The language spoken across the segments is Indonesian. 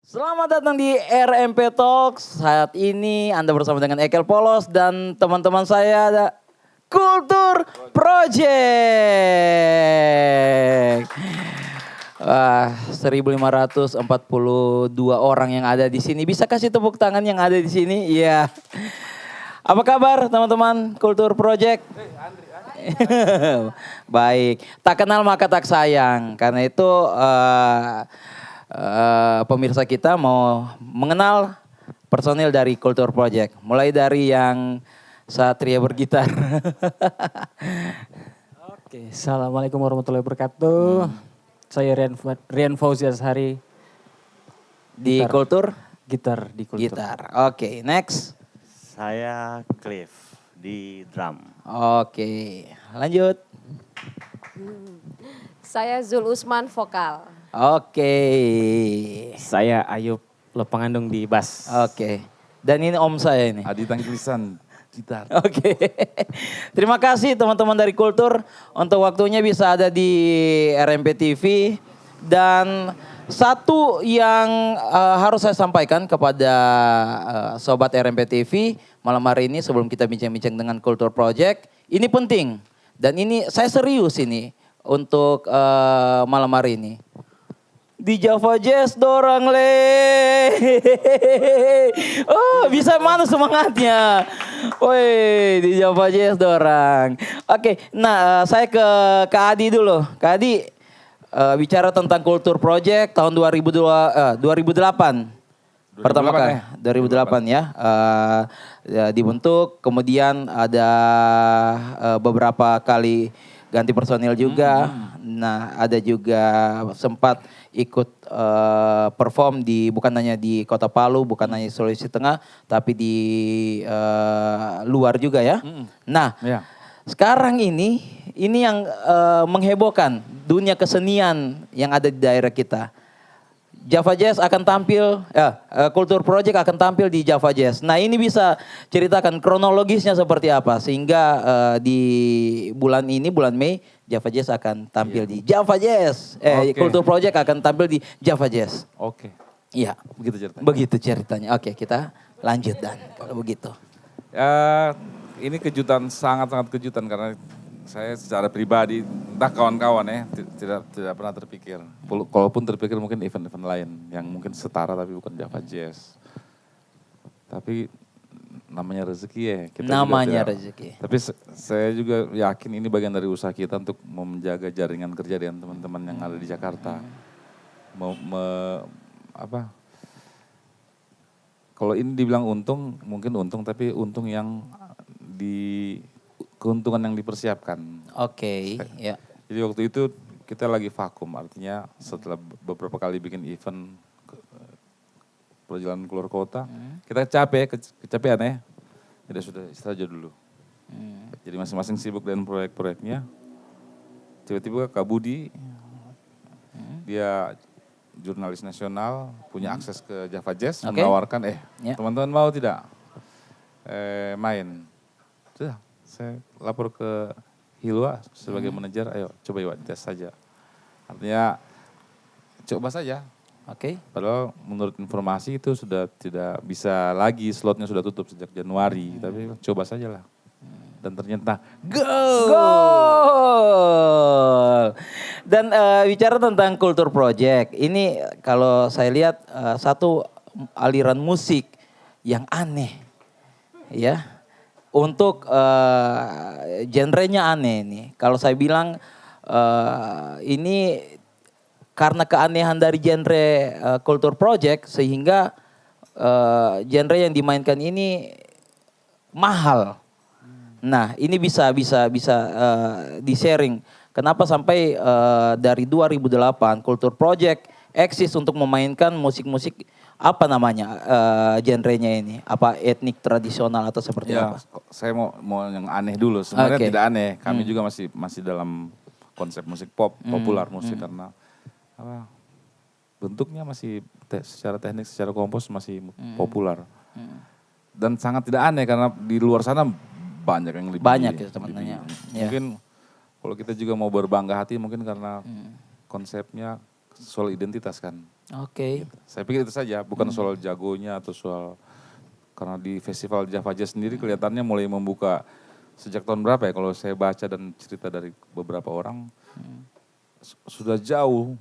Selamat datang di RMP Talks. Saat ini Anda bersama dengan Ekel Polos dan teman-teman saya ada Kultur Project. Wah, 1.542 orang yang ada di sini. Bisa kasih tepuk tangan yang ada di sini? Iya. Apa kabar teman-teman Kultur Project? Baik. Tak kenal maka tak sayang. Karena itu pemirsa kita mau mengenal personil dari Kultur Project. Mulai dari yang Satria bergitar. Oke, assalamualaikum warahmatullahi wabarakatuh. Saya Rian Fauzi Azhari. Di Kultur? Gitar di Kultur. Gitar. Oke, next. Saya Cliff di drum. Oke, lanjut. Saya Zul Usman vokal. Oke. Saya Ayub Lepangandung di bass. Oke. Dan ini om saya ini. Adi Tangkilisan gitar. Oke. Terima kasih teman-teman dari Kultur untuk waktunya bisa ada di RMP TV. Dan satu yang harus saya sampaikan kepada sobat RMP TV malam hari ini sebelum kita bincang-bincang dengan Kultur Project. Ini penting dan ini saya serius ini untuk malam hari ini. Di Java Jazz dorang le. Oh, bisa mana semangatnya? Woi, di Java Jazz dorang. Oke, nah saya ke Kak Adi dulu. Kak Adi bicara tentang Kultur Project tahun 2008. Pertama kali 2008 ya. Dibentuk, kemudian ada beberapa kali ganti personil juga. Nah, ada juga sempat ikut perform di bukan hanya di Kota Palu, bukan hanya Sulawesi Tengah, tapi di luar juga ya. Nah, Ya. sekarang ini yang menghebohkan dunia kesenian yang ada di daerah kita. Java Jazz akan tampil, Kultur Project akan tampil di Java Jazz. Nah ini bisa ceritakan kronologisnya seperti apa sehingga di bulan ini, bulan Mei, Java Jazz akan tampil di Java Jazz. Oke. Kultur Project akan tampil di Java Jazz. Oke. Iya, Begitu ceritanya. begitu ceritanya. Oke, kita lanjut Dan kalau begitu. Ini kejutan, sangat-sangat kejutan karena saya secara pribadi, entah kawan-kawan ya, tidak pernah terpikir. Kalaupun terpikir mungkin event-event lain yang mungkin setara tapi bukan Java Jazz. Tapi namanya rezeki ya. Kita juga Namanya tidak- rezeki. Tapi saya juga yakin ini bagian dari usaha kita untuk menjaga jaringan kerja dengan teman-teman yang ada di Jakarta. Kalau ini dibilang untung, mungkin untung, tapi untung yang keuntungan yang dipersiapkan. Oke, ya. Jadi waktu itu kita lagi vakum, artinya setelah beberapa kali bikin event perjalanan keluar kota, kita kecapean ya. Jadi sudah istirahat aja dulu. Jadi masing-masing sibuk dengan proyek-proyeknya. Tiba-tiba Kak Budi, dia jurnalis nasional, punya akses ke Java Jazz, Oke. menawarkan, Ya. teman-teman mau tidak main? Sudah, saya lapor ke Hilwa sebagai manajer, ayo coba yuk tes saja. Artinya coba saja. Oke. Padahal menurut informasi itu sudah tidak bisa lagi, slotnya sudah tutup sejak Januari. Tapi coba saja lah. Dan ternyata Gol. Dan bicara tentang Kultur Project, ini kalau saya lihat satu aliran musik yang aneh, ya. Untuk genrenya aneh nih. Kalau saya bilang ini karena keanehan dari genre Kultur Project sehingga genre yang dimainkan ini mahal. Nah, ini bisa di-sharing. Kenapa sampai dari 2008 Kultur Project eksis untuk memainkan musik-musik apa namanya genrenya ini? Apa etnik tradisional atau seperti ya, apa? saya mau yang aneh dulu. Sebenarnya Oke. tidak aneh. Kami juga masih dalam konsep musik pop, populer musik karena bentuknya masih secara teknik, secara kompos masih populer. Dan sangat tidak aneh karena di luar sana banyak yang lebih. Banyak ya teman-teman. Ya. Mungkin kalau kita juga mau berbangga hati mungkin karena konsepnya soal identitas kan. Oke. Saya pikir itu saja, bukan soal jagonya atau soal, karena di festival Java Jazz sendiri kelihatannya mulai membuka sejak tahun berapa ya, kalau saya baca dan cerita dari beberapa orang, sudah jauh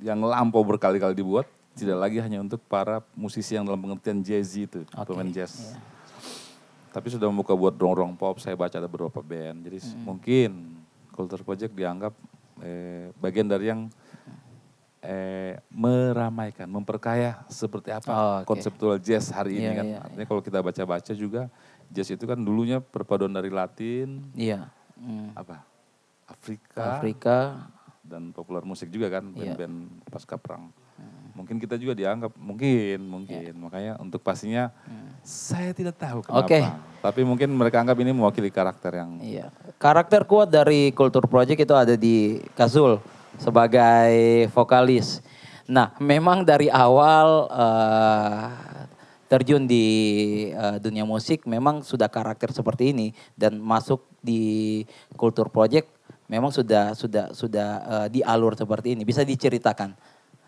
yang lampau berkali-kali dibuat, tidak lagi hanya untuk para musisi yang dalam pengertian jazzy itu, pemain jazz. Iya. Tapi sudah membuka buat ruang-ruang pop, saya baca ada beberapa band, jadi mungkin Kultur Project dianggap bagian dari yang meramaikan, memperkaya seperti apa konseptual jazz hari ini kan. Artinya kalau kita baca-baca juga jazz itu kan dulunya perpaduan dari Latin, Afrika, dan populer musik juga kan, band-band pasca perang. Mungkin kita juga dianggap, mungkin. Makanya untuk pastinya saya tidak tahu kenapa. Tapi mungkin mereka anggap ini mewakili karakter yang. Iya. Karakter kuat dari Kultur Project itu ada di Kazul sebagai vokalis. Nah, memang dari awal terjun di dunia musik memang sudah karakter seperti ini dan masuk di Kultur Project memang sudah di alur seperti ini. Bisa diceritakan,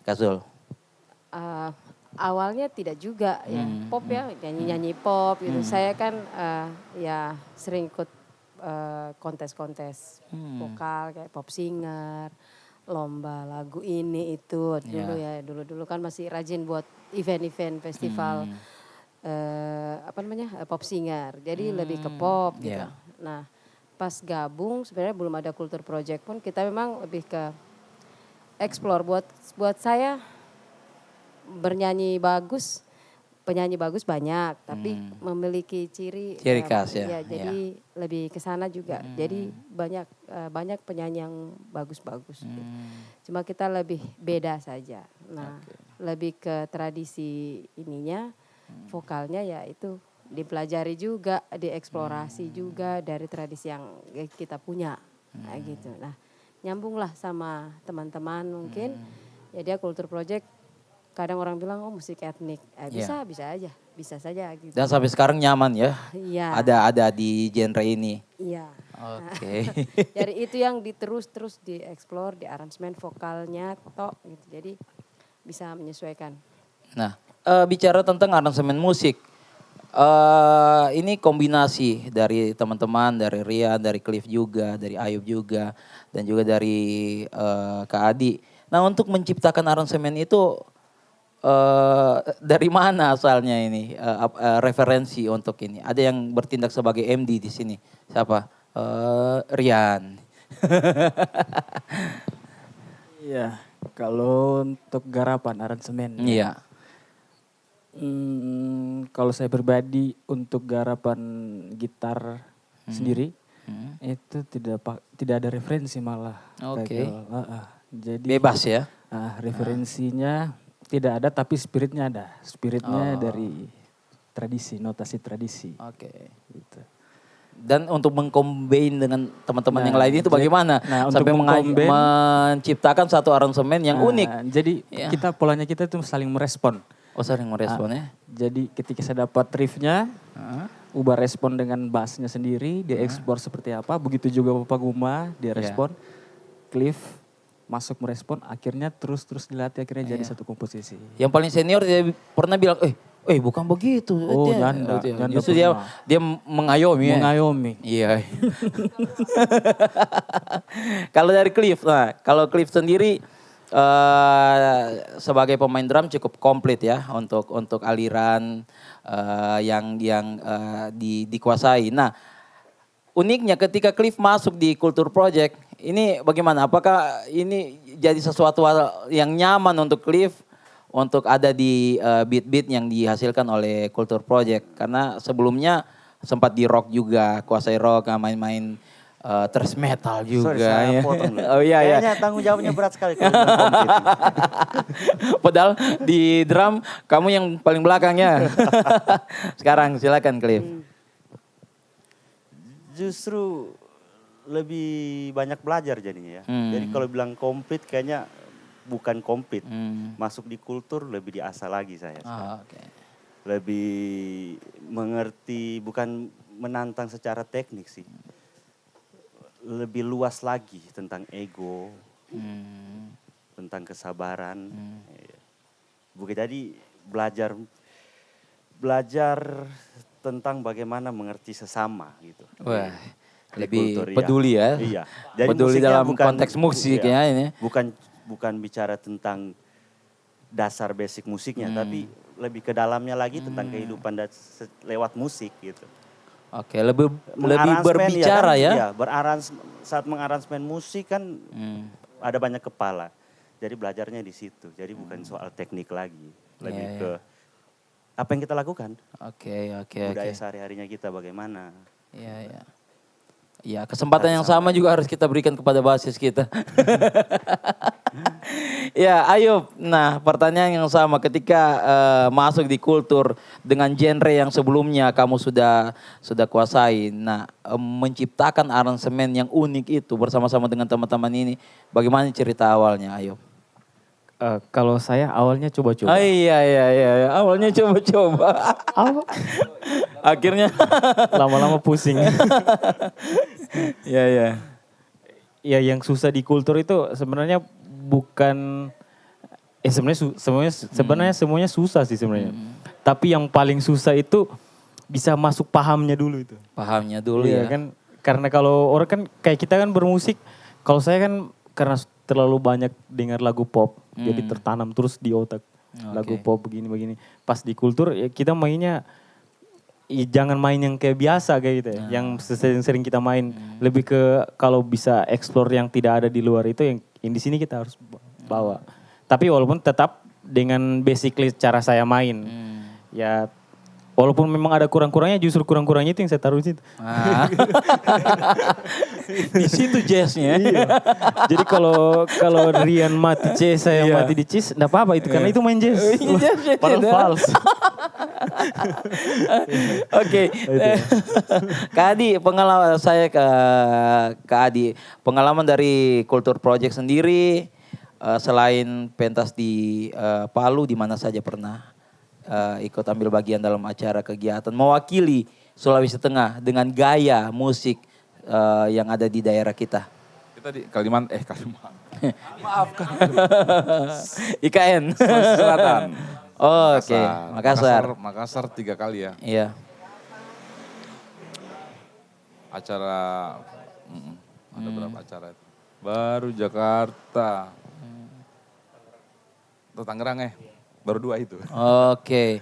Kazul? Awalnya tidak juga ya pop ya, nyanyi-nyanyi pop gitu. Saya kan ya sering ikut kontes-kontes vokal kayak pop singer, lomba lagu ini itu dulu ya. Dulu kan masih rajin buat event-event festival pop singer. Jadi lebih ke pop gitu. Nah, pas gabung sebenarnya belum ada Kultur Project pun kita memang lebih ke explore buat saya bernyanyi bagus penyanyi bagus banyak, tapi memiliki ciri khas ya, ya, jadi lebih ke sana juga. Jadi banyak penyanyi yang bagus-bagus. Gitu. Cuma kita lebih beda saja. Nah, lebih ke tradisi ininya, vokalnya ya itu dipelajari juga, dieksplorasi juga dari tradisi yang kita punya, gitu. Nah, nyambunglah sama teman-teman mungkin. Ya dia kultur project. Kadang orang bilang oh musik etnik, bisa bisa saja gitu. Dan sampai sekarang nyaman ya. Iya. Ada di genre ini. Iya. Oke. Dari itu yang terus dieksplor, di aransemen vokalnya tok gitu. Jadi bisa menyesuaikan. Nah, bicara tentang aransemen musik. Ini kombinasi dari teman-teman, dari Rian, dari Cliff juga, dari Ayub juga, dan juga dari Kak Adi. Nah, untuk menciptakan aransemen itu dari mana asalnya ini referensi untuk ini? Ada yang bertindak sebagai MD di sini. Siapa? Rian. Iya, kalau untuk garapan aransemen. Iya. Kalau saya pribadi untuk garapan gitar sendiri itu tidak ada referensi malah. Oke. Jadi Bebas ya. referensinya tidak ada tapi spiritnya ada. Spiritnya dari tradisi, notasi tradisi. Oke. Gitu. Dan untuk mengcombine dengan teman-teman yang lain itu bagaimana? untuk Sampai menciptakan satu aransemen yang unik. Jadi Ya. polanya kita itu saling merespon. Oh, sering meresponnya. Jadi ketika saya dapat riffnya, ubah respon dengan bassnya sendiri, dia ekspor seperti apa. Begitu juga Bapak Guma, dia respon. Cliff masuk merespon, akhirnya terus dilatih, akhirnya jadi satu komposisi. Yang paling senior dia pernah bilang, bukan begitu. Oh, janda Justru dia mengayomi. Mengayomi. Iya. Kalau dari Cliff, kalau Cliff sendiri sebagai pemain drum cukup komplit ya untuk aliran yang dikuasai. Nah, uniknya ketika Cliff masuk di Kultur Project, ini bagaimana? Apakah ini jadi sesuatu yang nyaman untuk Cliff untuk ada di beat-beat yang dihasilkan oleh Kultur Project? Karena sebelumnya sempat di rock juga, kuasai rock, main-main thrash metal juga. Sorry, saya ya. potong dulu. Oh iya. Kayaknya tanggung jawabnya berat sekali kalau bilang komplit. Padahal di drum kamu yang paling belakangnya. Sekarang silakan Cliff. Justru lebih banyak belajar jadinya ya. Jadi kalau bilang komplit kayaknya bukan komplit. Masuk di kultur lebih diasah lagi saya. Oke. Lebih mengerti, bukan menantang secara teknik sih. Lebih luas lagi tentang ego, tentang kesabaran. Bukan jadi belajar tentang bagaimana mengerti sesama gitu. Wah, Di lebih kultur, peduli ya. Iya. Jadi Peduli musiknya dalam konteks musik ya ini. Bukan bicara tentang dasar basic musiknya, tapi lebih ke dalamnya lagi tentang kehidupan lewat musik gitu. Oke, lebih Mengaransemen, berbicara ya. Iya, saat mengaransemen musik kan ada banyak kepala. Jadi belajarnya di situ. Jadi bukan soal teknik lagi, lebih ke apa yang kita lakukan. Oke. Budaya sehari-harinya kita bagaimana. Iya. Ya, kesempatan yang sama juga harus kita berikan kepada basis kita. Ya, Ayub. Nah, pertanyaan yang sama ketika masuk di kultur dengan genre yang sebelumnya kamu sudah kuasai. Nah, menciptakan aransemen yang unik itu bersama-sama dengan teman-teman ini, bagaimana cerita awalnya, Ayub? Kalau saya awalnya coba-coba. Oh, iya. Awalnya coba-coba. Akhirnya Lama-lama pusing. Iya. Ya yang susah di kultur itu sebenarnya bukan sebenarnya semuanya susah sih sebenarnya. Tapi yang paling susah itu bisa masuk pahamnya dulu itu. Pahamnya dulu Iya ya. kan, karena kalau orang kan kayak kita kan bermusik, kalau saya kan karena terlalu banyak dengar lagu pop, jadi tertanam terus di otak lagu pop begini-begini. Pas di kultur ya kita mainnya jangan main yang kayak biasa kayak gitu ya, yang sering kita main. Lebih ke kalau bisa explore yang tidak ada di luar itu yang di sini kita harus bawa. Tapi walaupun tetap dengan basically cara saya main. ya walaupun memang ada kurang-kurangnya, justru kurang-kurangnya itu yang saya taruh di situ. Ah. Di situ jazznya. Iya. Jadi kalau Rian mati C, saya mati di Cis, enggak apa-apa itu karena itu main jazz. Padahal false. Oke. Kak Adi, pengalaman saya ke Kak Adi, pengalaman dari Kultur Project sendiri selain pentas di Palu, di mana saja pernah ikut ambil bagian dalam acara kegiatan mewakili Sulawesi Tengah dengan gaya musik yang ada di daerah kita. Kita di Kalimantan. Maafkan. IKN. Sulawesi Selatan. Oh, oke. Makassar. Makassar 3 kali ya. Iya. Acara, ada berapa acara itu? Baru Jakarta. Atau Tangerang baru 2 itu. Oke.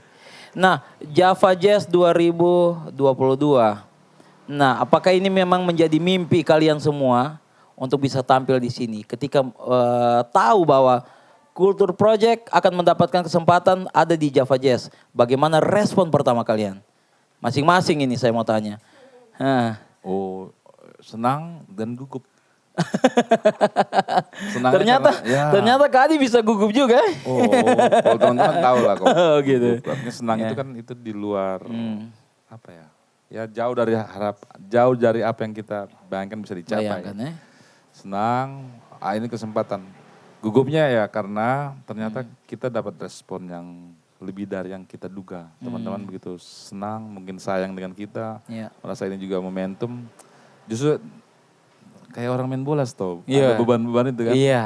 Nah, Java Jazz 2022. Nah, apakah ini memang menjadi mimpi kalian semua untuk bisa tampil di sini? Ketika tahu bahwa Kultur Project akan mendapatkan kesempatan ada di Java Jazz. Bagaimana respon pertama kalian? Masing-masing ini saya mau tanya. Oh, senang dan gugup. Ternyata Kak Adi bisa gugup juga. Oh, kalau teman-teman tahu lah kok. Oh, gitu. Artinya senang itu kan itu di luar apa ya? Ya jauh dari apa yang kita bayangkan bisa dicapai. Bayangkan ya. Senang, ini kesempatan. Gugupnya ya karena ternyata kita dapat respon yang lebih dari yang kita duga. Teman-teman begitu senang, mungkin sayang dengan kita. Iya. Merasa ini juga momentum. Justru kayak orang main bola stop. Iya. Ada beban-beban itu kan. Iya.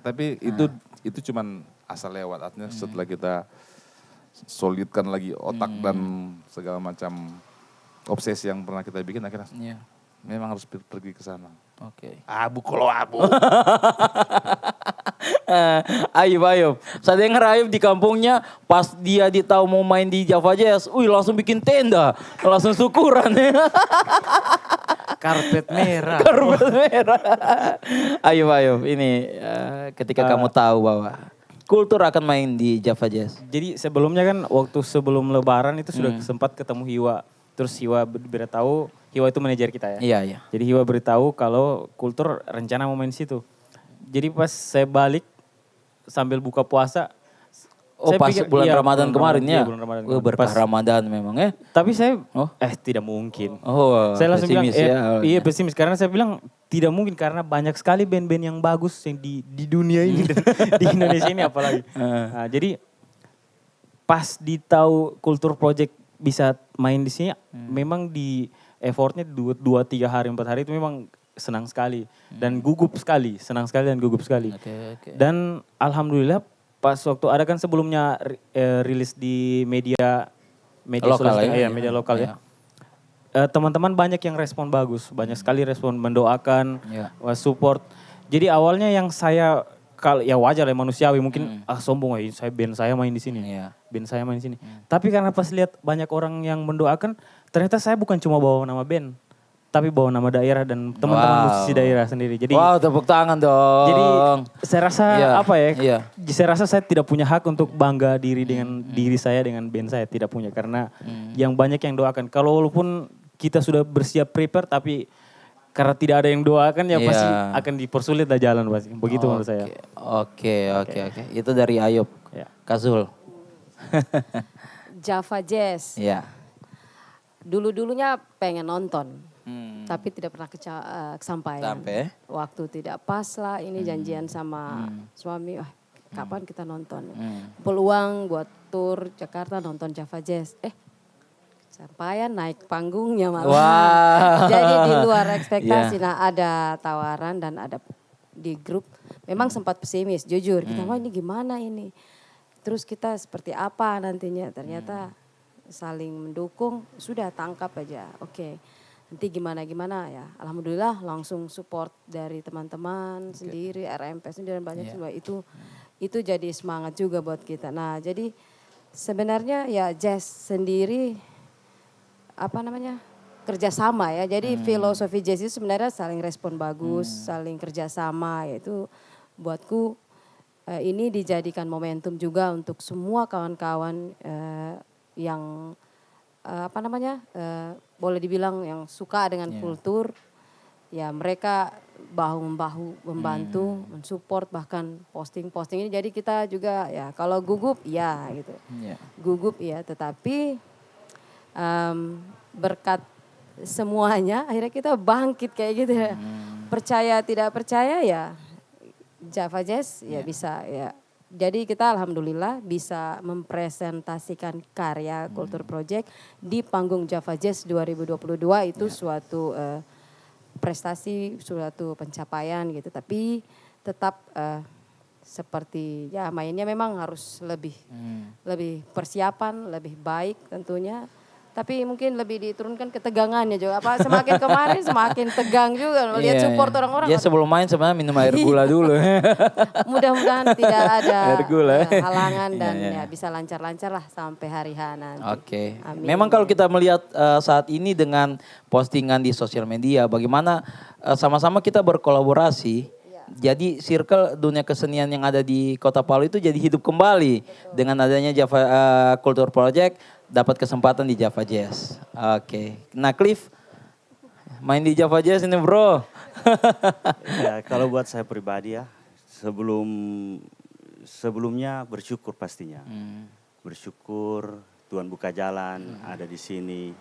Tapi itu cuman asal lewat. Artinya setelah kita solidkan lagi otak dan segala macam obsesi yang pernah kita bikin, akhirnya memang harus pergi ke sana. Oke. Abu kalau abu. Ayub. Saya dengar Ayub di kampungnya pas dia tahu mau main di Java Jazz, langsung bikin tenda, langsung syukuran. Karpet merah. Karpet merah. Ayub, ini ketika kamu tahu bahwa Kultur akan main di Java Jazz. Jadi sebelumnya kan waktu sebelum Lebaran itu sudah sempat ketemu Hiwa. Terus Hiwa beritahu, Hiwa itu manajer kita ya. Iya. Jadi Hiwa beritahu kalau Kultur rencana mau main situ. Jadi pas saya balik sambil buka puasa. Oh, pas bulan Ramadan kemarin ya? Iya, bulan Ramadan. Berkah Ramadan memang ya. Tapi saya, tidak mungkin. Oh, saya langsung bilang, ya. iya pesimis. Karena saya bilang tidak mungkin karena banyak sekali band-band yang bagus yang di dunia ini. Di Indonesia ini apalagi. Nah, jadi pas ditahu Kultur Project bisa main di sini, memang di effortnya 2-3 hari, 4 hari itu memang senang sekali. Dan gugup sekali, senang sekali dan gugup sekali. Okay. Dan alhamdulillah pas waktu ada kan sebelumnya rilis di media lokal ya, media lokal ya. Teman-teman banyak yang respon bagus, banyak sekali respon mendoakan, support. Jadi awalnya yang saya ya wajar lah manusiawi mungkin sombong band saya main di sini. Band saya main di sini. Tapi karena pas lihat banyak orang yang mendoakan, ternyata saya bukan cuma bawa nama band, tapi bawa nama daerah dan teman-teman musisi daerah sendiri. Jadi tepuk tangan dong. Jadi saya rasa Iya. Saya rasa saya tidak punya hak untuk bangga diri dengan diri saya, dengan band saya, tidak punya karena yang banyak yang doakan. Kalau walaupun kita sudah bersiap prepare tapi karena tidak ada yang doakan ya pasti akan dipersulit dah jalan pasti. Begitu menurut saya. Oke. Itu dari Ayub. Ya. Kazul. Java Jazz. Iya. Dulu-dulunya pengen nonton. Tapi tidak pernah kesampaian. Sampai? Waktu tidak pas lah, ini janjian sama suami, kapan kita nonton. Peluang buat tur Jakarta nonton Java Jazz. Sampaian naik panggungnya malah. Wow. Jadi di luar ekspektasi. Nah ada tawaran dan ada di grup. Memang sempat pesimis, jujur. Kita ini gimana ini. Terus kita seperti apa nantinya. Ternyata saling mendukung, sudah tangkap aja. Oke. Nanti gimana ya. Alhamdulillah langsung support dari teman-teman sendiri, RMP sendiri dan banyak semua. Itu jadi semangat juga buat kita. Nah jadi sebenarnya ya jazz sendiri kerjasama ya. Jadi filosofi jazz itu sebenarnya saling respon bagus, saling kerjasama. Yaitu buatku ini dijadikan momentum juga untuk semua kawan-kawan yang boleh dibilang yang suka dengan kultur, ya mereka bahu membahu membantu, mensupport bahkan posting-posting ini. Jadi kita juga ya kalau gugup ya gitu, gugup ya. Tetapi berkat semuanya akhirnya kita bangkit kayak gitu ya. Percaya tidak percaya ya Java Jazz ya bisa ya. Jadi kita alhamdulillah bisa mempresentasikan karya Kultur Project di panggung Java Jazz 2022 itu suatu prestasi, suatu pencapaian gitu. Tapi tetap seperti ya mainnya memang harus lebih persiapan, lebih baik tentunya. Tapi mungkin lebih diturunkan ketegangannya juga. Apa semakin kemarin semakin tegang juga melihat support orang-orang. Ya sebelum main sebenarnya minum air gula dulu. Mudah-mudahan tidak ada Air gula. halangan dan ya bisa lancar-lancar lah sampai hari H nanti. Oke. Amin. Memang kalau kita melihat saat ini dengan postingan di sosial media, bagaimana sama-sama kita berkolaborasi. Jadi circle dunia kesenian yang ada di Kota Palu itu jadi hidup kembali. Dengan adanya Java Culture Project, dapat kesempatan di Java Jazz. Oke. Nah Cliff, main di Java Jazz ini bro. Ya, kalau buat saya pribadi ya, sebelumnya bersyukur pastinya. Bersyukur Tuhan buka jalan, ada di sini.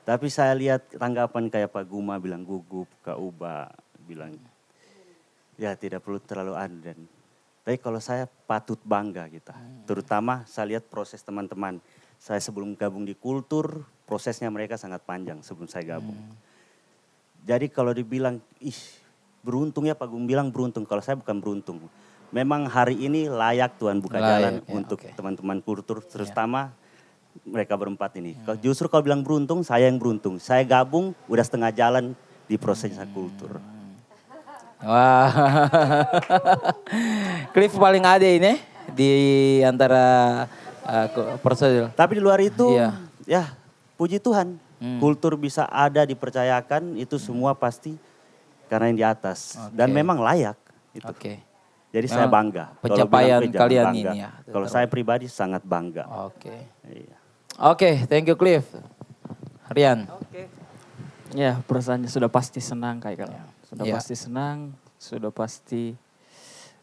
Tapi saya lihat tanggapan kayak Pak Guma bilang gugup, Kak Uba bilang ya tidak perlu terlalu dan. Tapi kalau saya patut bangga kita. Terutama saya lihat proses teman-teman. Saya sebelum gabung di kultur, prosesnya mereka sangat panjang sebelum saya gabung. Jadi kalau dibilang, beruntung ya Pak Gum bilang beruntung. Kalau saya bukan beruntung. Memang hari ini layak Tuhan buka jalan untuk teman-teman kultur. Terutama mereka berempat ini. Justru kalau bilang beruntung, saya yang beruntung. Saya gabung udah setengah jalan di prosesnya kultur. Wah, Cliff paling ada ini di antara personil. Tapi di luar itu, Iya. ya puji Tuhan. Kultur bisa ada dipercayakan, itu semua pasti karena yang di atas. Dan memang layak. Itu. Oke. Jadi saya bangga. Kalau Pencapaian bilang, kalian bangga. ini ya. Kalau saya pribadi sangat bangga. Oke. Iya. Oke, thank you Cliff. Rian. Ya perasaannya sudah pasti senang kayak kalau. Sudah Ya. pasti senang, sudah pasti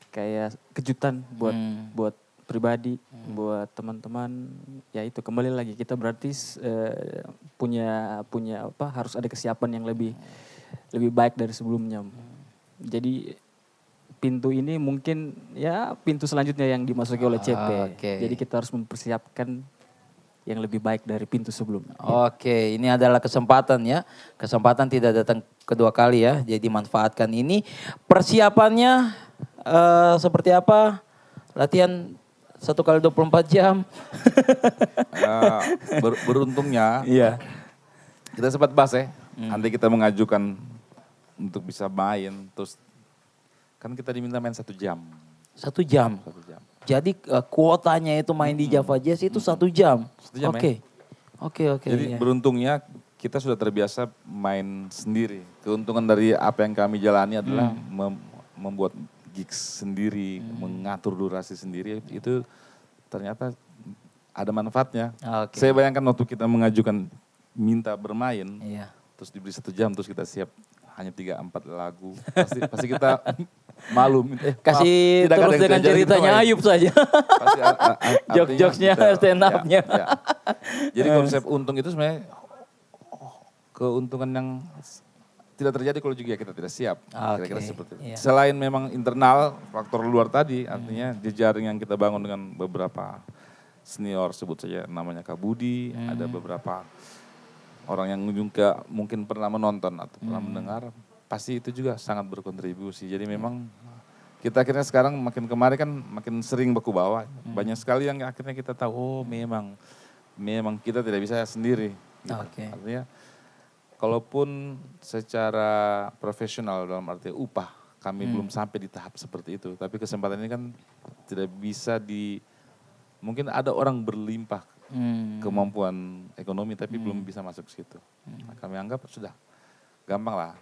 kayak kejutan buat pribadi, buat teman-teman. Ya itu kembali lagi kita berarti punya apa harus ada kesiapan yang lebih baik dari sebelumnya. Jadi pintu ini mungkin ya pintu selanjutnya yang dimasuki oleh CP. Oke. Jadi kita harus mempersiapkan yang lebih baik dari pintu sebelumnya. Oke, ini adalah kesempatan ya. Kesempatan tidak datang kedua kali ya. Jadi manfaatkan ini. Persiapannya seperti apa? Latihan 1 kali 24 jam. Beruntungnya kita sempat bahas ya. Nanti kita mengajukan untuk bisa main. Terus kan kita diminta main 1 jam. 1 jam. 1 jam. Jadi kuotanya itu main di Java Jazz itu 1 jam. 1 jam Oke. ya. Oke. Jadi ya. beruntungnya kita sudah terbiasa main sendiri. Keuntungan dari apa yang kami jalani adalah membuat gigs sendiri, mengatur durasi sendiri. Itu ternyata ada manfaatnya. Oke. Saya bayangkan waktu kita mengajukan minta bermain, Iya. terus diberi 1 jam, terus kita siap hanya 3-4 lagu. Pasti kita malu. Kasih Tidak ada terus yang dengan diajarin ceritanya kita main. Ayub saja. Pasti Jokes-jokesnya, artinya kita- stand up-nya. ya. Jadi konsep untung itu sebenarnya keuntungan yang tidak terjadi kalau juga kita tidak siap. Kira-kira seperti itu. Iya. Selain memang internal, faktor luar tadi, artinya jejaring yang kita bangun dengan beberapa senior, sebut saja namanya Kak Budi, ada beberapa orang yang juga mungkin pernah menonton atau pernah mendengar, pasti itu juga sangat berkontribusi. Jadi memang kita akhirnya sekarang makin kemarin kan makin sering baku bawa. Banyak sekali yang akhirnya kita tahu, oh memang kita tidak bisa sendiri. Gitu. Oke. Artinya kalaupun secara profesional dalam arti upah kami belum sampai di tahap seperti itu. Tapi kesempatan ini kan tidak bisa mungkin ada orang berlimpah kemampuan ekonomi tapi belum bisa masuk ke situ. Nah, kami anggap sudah gampang lah.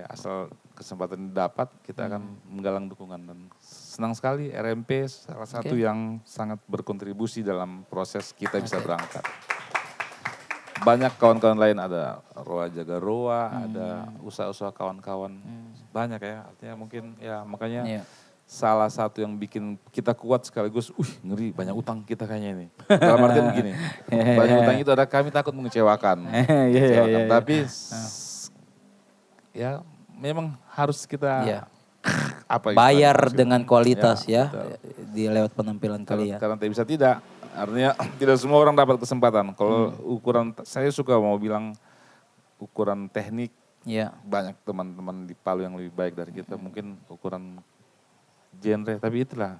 asal kesempatan dapat kita akan menggalang dukungan dan senang sekali RMP salah satu yang sangat berkontribusi dalam proses kita bisa berangkat. Banyak kawan-kawan lain, ada Roa Jaga Roa, ada usaha-usaha kawan-kawan banyak ya, artinya mungkin ya makanya salah satu yang bikin kita kuat sekaligus, ngeri banyak utang kita kayaknya ini. Dalam artian begini, banyak utang itu ada kami takut mengecewakan. Tapi ya memang harus kita bayar dengan kualitas ya, betul. di lewat penampilan kalian. Karena tidak bisa tidak, artinya tidak semua orang dapat kesempatan. Kalau ukuran, saya suka mau bilang ukuran teknik, banyak teman-teman di Palu yang lebih baik dari kita. Mungkin ukuran genre, tapi itulah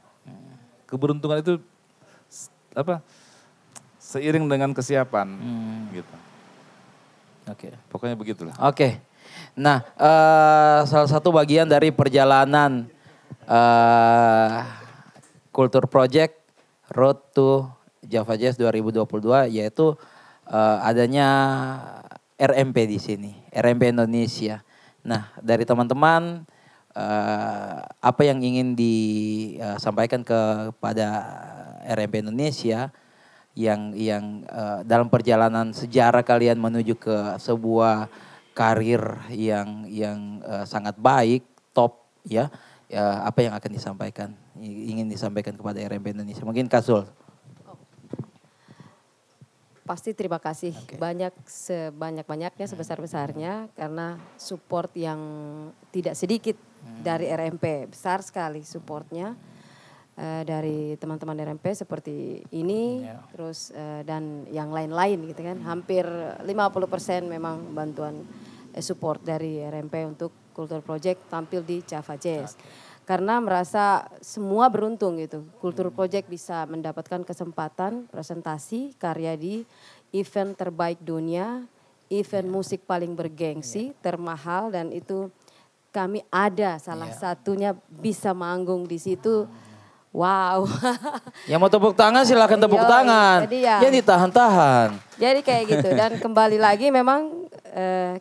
keberuntungan itu seiring dengan kesiapan gitu. Pokoknya begitulah. Nah, salah satu bagian dari perjalanan Kultur Project Road to Java Jazz 2022 yaitu adanya RMP di sini, RMP Indonesia. Nah, dari teman-teman apa yang ingin disampaikan kepada RMP Indonesia yang dalam perjalanan sejarah kalian menuju ke sebuah karir yang sangat baik, top ya, apa yang akan ingin disampaikan kepada RMP Indonesia. Mungkin Kak Zul. Pasti terima kasih banyak sebanyak-banyaknya sebesar-besarnya karena support yang tidak sedikit dari RMP, besar sekali supportnya dari teman-teman RMP seperti ini, terus dan yang lain-lain gitu kan, hampir 50% memang bantuan support dari RMP untuk Kultur Project tampil di Java Jazz. Karena merasa semua beruntung gitu. Kultur Project bisa mendapatkan kesempatan presentasi karya di event terbaik dunia, event musik paling bergengsi, termahal dan itu kami ada salah satunya bisa manggung di situ. Wow. Yang mau tepuk tangan silahkan tepuk tangan. Jadi ya, ya ditahan-tahan. Jadi kayak gitu dan kembali lagi memang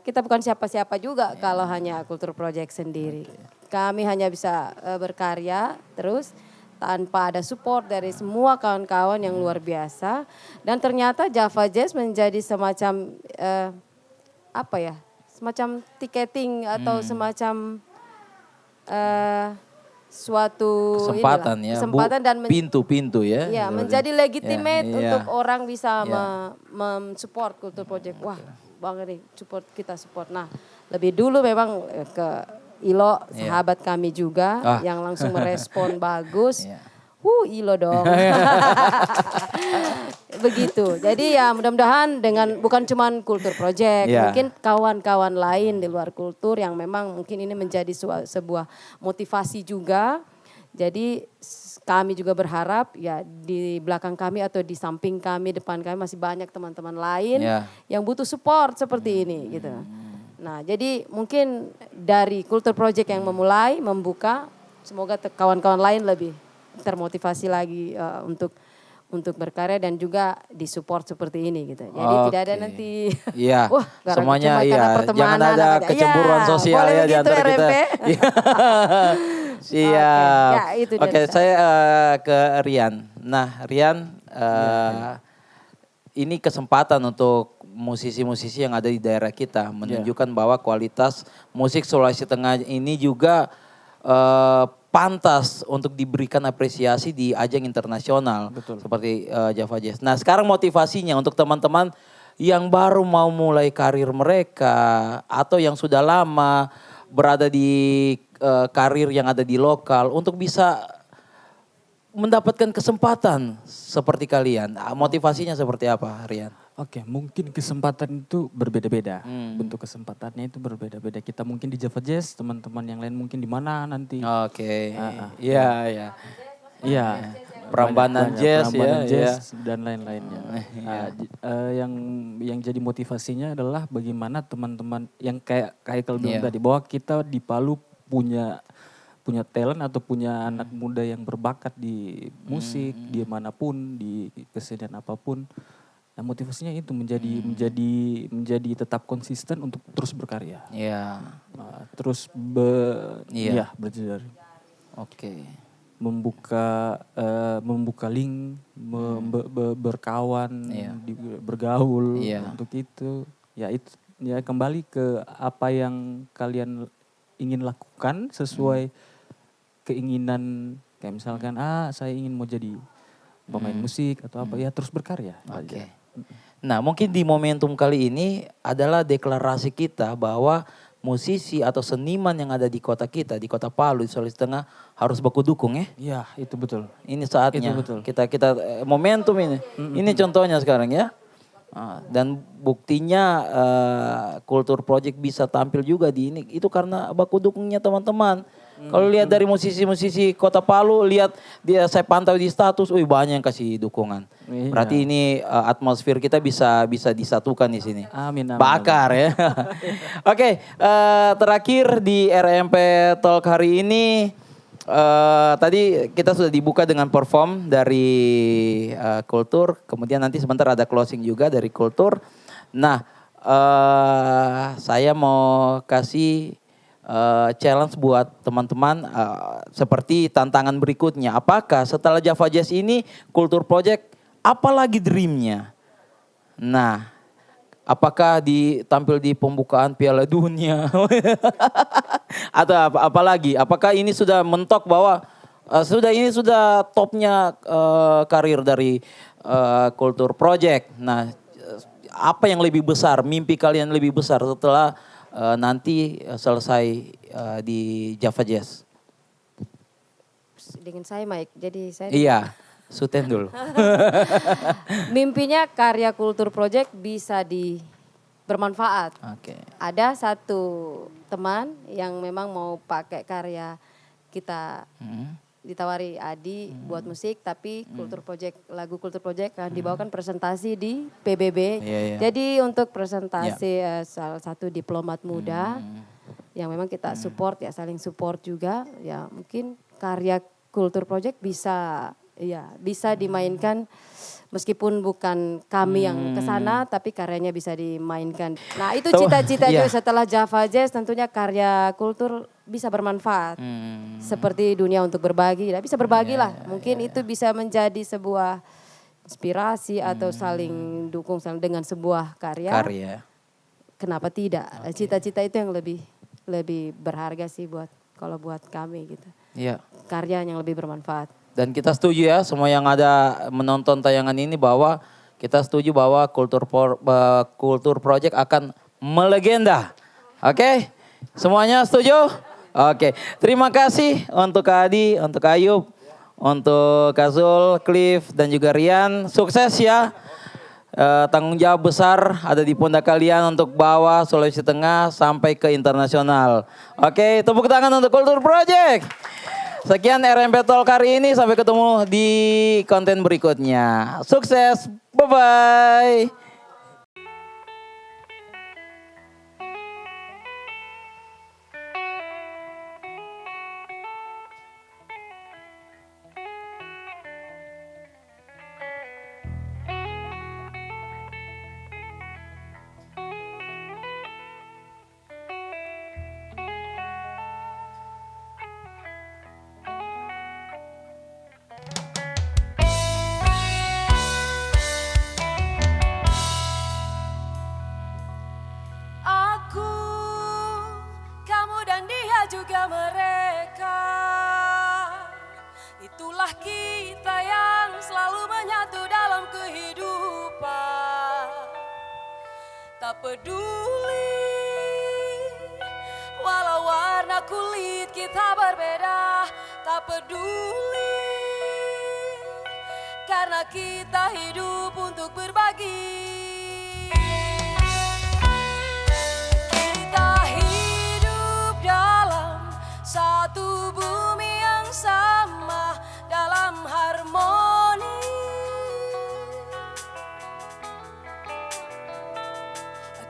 kita bukan siapa-siapa juga kalau hanya Kultur Project sendiri. Kami hanya bisa berkarya terus tanpa ada support dari semua kawan-kawan yang luar biasa. Dan ternyata Java Jazz menjadi semacam semacam tiketing atau semacam suatu kesempatan kesempatan dan pintu-pintu ya. Ya, menjadi legitimate untuk orang bisa mensupport Kultur Project. Wah, banget nih support. Nah, lebih dulu memang ke Ilo, sahabat kami juga yang langsung merespon bagus. Ilo dong. Begitu. Jadi ya mudah-mudahan dengan bukan cuman Kultur Project, mungkin kawan-kawan lain di luar kultur yang memang mungkin ini menjadi sebuah motivasi juga. Jadi kami juga berharap ya di belakang kami atau di samping kami, depan kami masih banyak teman-teman lain yang butuh support seperti ini gitu. Nah, jadi mungkin dari Kultur Project yang membuka, semoga kawan-kawan lain lebih termotivasi lagi untuk berkarya dan juga disupport seperti ini gitu. Jadi tidak ada nanti semuanya jangan ada gitu. kecemburuan sosial ya di antara kita. Siap. Oke, saya ke Rian. Nah, Rian ini kesempatan untuk musisi-musisi yang ada di daerah kita menunjukkan bahwa kualitas musik Sulawesi Tengah ini juga pantas untuk diberikan apresiasi di ajang internasional. Seperti Java Jazz. Nah, sekarang motivasinya untuk teman-teman yang baru mau mulai karir mereka atau yang sudah lama berada di karir yang ada di lokal untuk bisa mendapatkan kesempatan seperti kalian. Motivasinya seperti apa, Rian? Oke, mungkin kesempatan itu berbeda-beda. Bentuk kesempatannya itu berbeda-beda. Kita mungkin di Java Jazz, teman-teman yang lain mungkin di mana nanti. Iya. Prambanan Jazz ya. Dan lain-lainnya. Yang jadi motivasinya adalah bagaimana teman-teman yang kayak Haikal bilang tadi, bahwa kita di Palu punya talent atau punya anak muda yang berbakat di musik, di manapun, di kesenian apapun. Nah, motivasinya itu menjadi tetap konsisten untuk terus berkarya. Iya. Terus Iya. berjejer. Oke. Membuka link, berkawan, Iya. bergaul Iya. untuk itu. Ya itu ya kembali ke apa yang kalian ingin lakukan sesuai keinginan, kayak misalkan saya ingin mau jadi pemain musik atau apa, ya terus berkarya Oke. aja. Nah, mungkin di momentum kali ini adalah deklarasi kita bahwa musisi atau seniman yang ada di kota kita, di kota Palu, di Sulawesi Tengah harus baku dukung ya. Iya, itu betul. Ini saatnya Itu betul. kita momentum ini. Ini contohnya sekarang ya. Dan buktinya Kultur Project bisa tampil juga di ini itu karena baku dukungnya teman-teman. Kalau lihat dari musisi-musisi Kota Palu, lihat saya pantau di status, banyak yang kasih dukungan. Iya. Berarti ini atmosfer kita bisa disatukan di sini. Amin, amin, Bakar ya. Oke, terakhir di RMP Talk hari ini tadi kita sudah dibuka dengan perform dari Kultur, kemudian nanti sebentar ada closing juga dari Kultur. Nah, saya mau kasih challenge buat teman-teman seperti tantangan berikutnya. Apakah setelah Java Jazz ini Kultur Project apalagi dreamnya? Nah, apakah tampil di pembukaan Piala Dunia? Atau apa lagi? Apakah ini sudah mentok bahwa ini sudah topnya karir dari Kultur Project? Nah, apa yang lebih besar, mimpi kalian lebih besar setelah nanti selesai di Java Jazz? Dengan saya Mike, jadi saya Iya, Suten dulu. mimpinya karya Kultur Project bisa bermanfaat. Oke. Ada satu teman yang memang mau pakai karya kita, ditawari Adi buat musik, tapi lagu Kultur Project akan dibawakan presentasi di PBB. Iya, iya. Jadi untuk presentasi salah satu diplomat muda yang memang kita support ya, saling support juga. Ya mungkin karya Kultur Project bisa dimainkan meskipun bukan kami yang kesana, tapi karyanya bisa dimainkan. Nah itu cita-cita juga setelah Java Jazz, tentunya karya Kultur bisa bermanfaat. Seperti Dunia Untuk Berbagi, bisa berbagi lah. Mungkin itu bisa menjadi sebuah inspirasi atau saling dukung dengan sebuah karya. Kenapa tidak? Cita-cita itu yang lebih berharga sih buat kami gitu. Iya. Karya yang lebih bermanfaat. Dan kita setuju ya semua yang ada menonton tayangan ini bahwa kita setuju bahwa Kultur Project akan melegenda. Oke? Semuanya setuju? Oke. Terima kasih untuk Kak Adi, untuk Kak Ayub, untuk Kak Zul, Cliff dan juga Rian. Sukses ya. Tanggung jawab besar ada di pundak kalian untuk bawa Sulawesi Tengah sampai ke internasional. Oke, tepuk tangan untuk Kultur Project. Sekian RMP Talk hari ini, sampai ketemu di konten berikutnya. Sukses, bye-bye. Aku, kamu dan dia juga mereka. Itulah kita yang selalu menyatu dalam kehidupan. Tak peduli walau warna kulit kita berbeda. Tak peduli karena kita hidup untuk berbagi. Satu bumi yang sama dalam harmoni.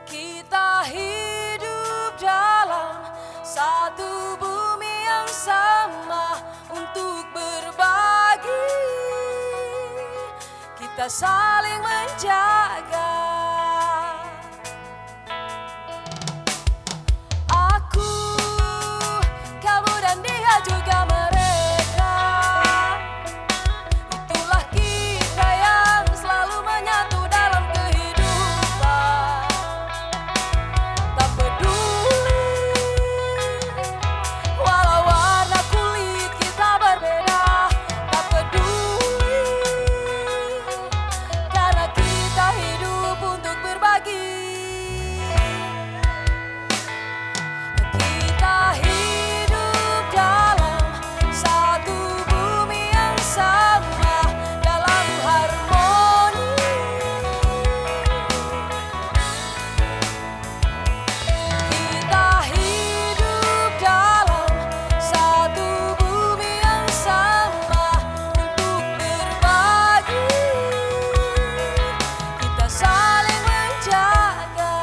Kita hidup dalam satu bumi yang sama untuk berbagi. Kita kita saling menjaga. Aku, kamu dan dia juga mereka. Itulah kita yang selalu menyatu dalam kehidupan. Tak peduli walau warna kulit kita berbeda. Tak peduli karena kita hidup untuk berbagi. Kita hidup dalam satu bumi yang sama, dalam harmoni. Kita hidup dalam satu bumi yang sama untuk berbagi. Kita saling menjaga.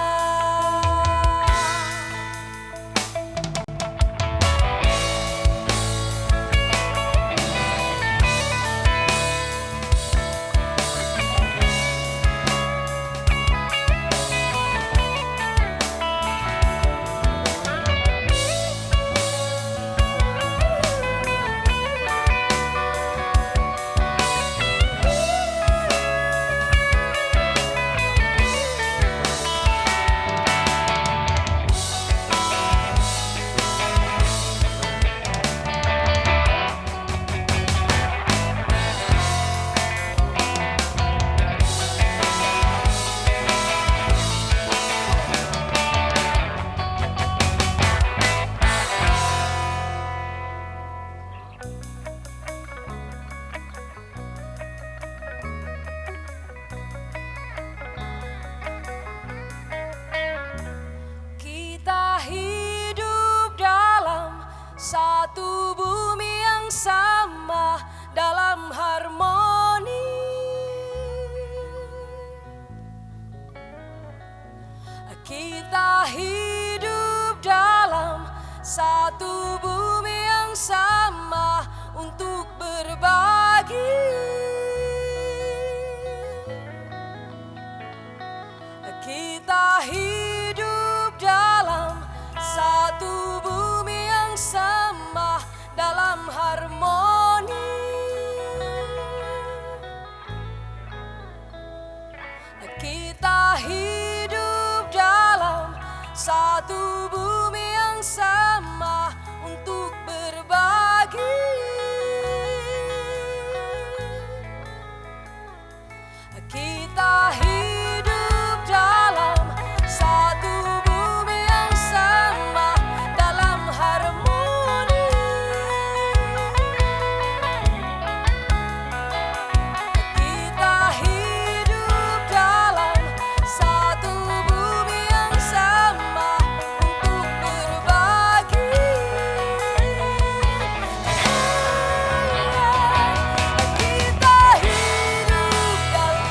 Kita hidup dalam satu bumi yang sama, dalam harmoni. Kita hidup dalam satu bumi yang sama untuk berbagi. Kita hidup dalam satu bumi yang sama, dalam harmoni. Kita hidup dalam satu bumi yang sama untuk berbagi. Kita hidup dalam satu bumi yang sama, dalam harmoni. Kita hidup dalam satu bumi yang sama untuk berbagi. Kita hidup dalam satu bumi yang sama, dalam harmoni. Kita hidup dalam satu bumi yang sama untuk berbagi. Kita hidup dalam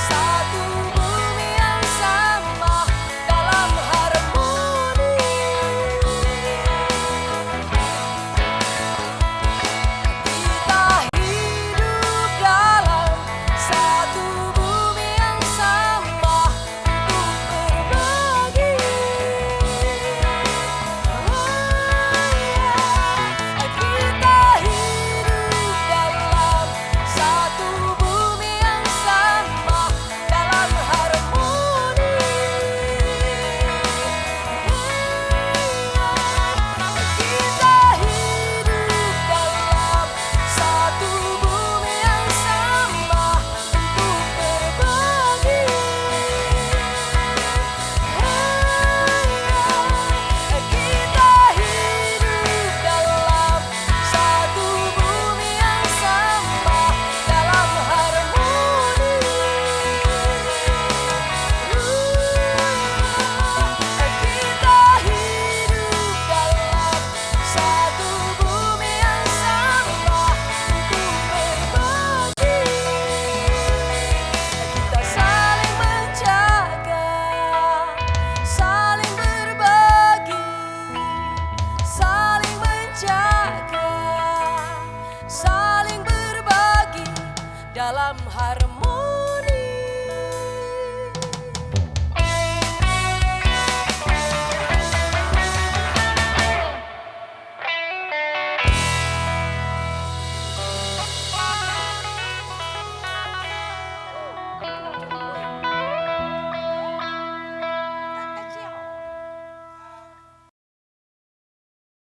satu bumi yang sama, dalam harmoni. Kita hidup dalam satu bumi yang sama untuk berbagi. Kita hidup dalam satu bumi yang sama, dalam harmoni. Kita hidup dalam satu bumi yang sama untuk berbagi. Kita saling menjaga, saling berbagi, saling menjaga, saling berbagi dalam harmoni.